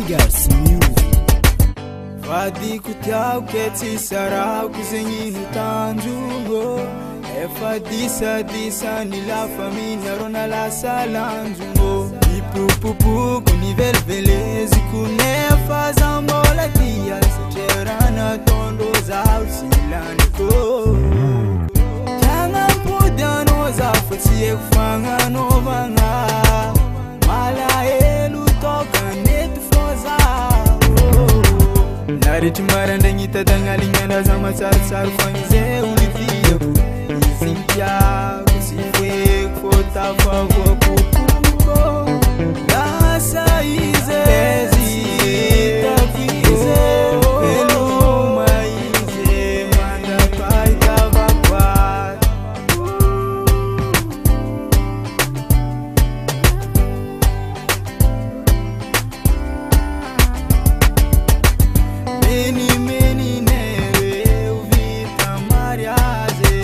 Fingers Music. Vadi kutiao keti sarau kuzenyinu tanjungo. Efa disa ni la família rona la salanjungo. Ipupupu kunivel velezi kunefa zambola kia secherana tondo zau silaniko. Tanga mpudano za futie kufanga novanga. Mala elu toka netu foza. Nariti maranda ngita dangalingana zama tsar kwanze unifia. Zinja kusiwe kota favo kukuko. Gasa ize zita fize. Eluma ize manda paita vakwa. Many nere uvita mariaze.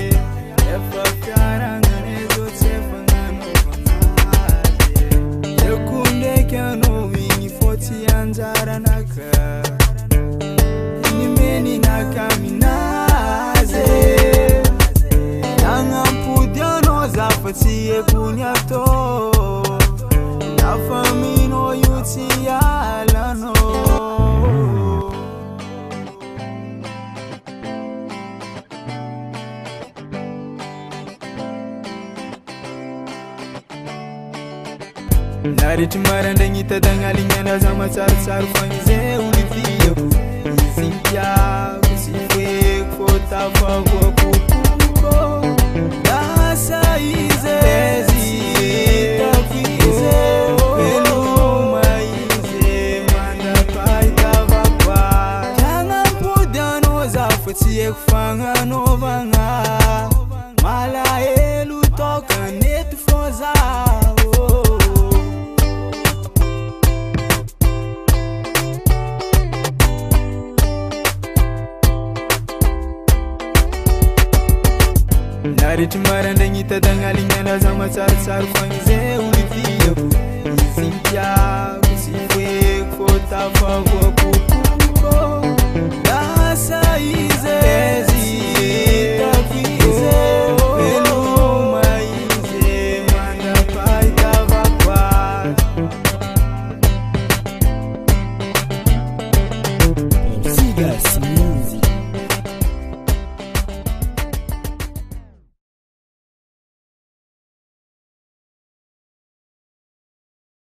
Efa fiarangane zotsefangano vangaze. Ekunde kyano wini foti anjara naka. Many nakaminaze. Nanga mpudiano zafati ekunyato. Na famino yuti alano. Nariti maranda ngita dangalingana zama tsar kwanze unifia. Zinja kusiwe kota favo kukuko. Gasa ize zita fize. Eluma ize manda paita vakwa. Tanga mpudano za futie kufanga novanga. Mala elu toka netu foza. Nariti maranda ngita dangalingana zama tsar kwanze unifia. Zinja kusiwe kota favo kuku.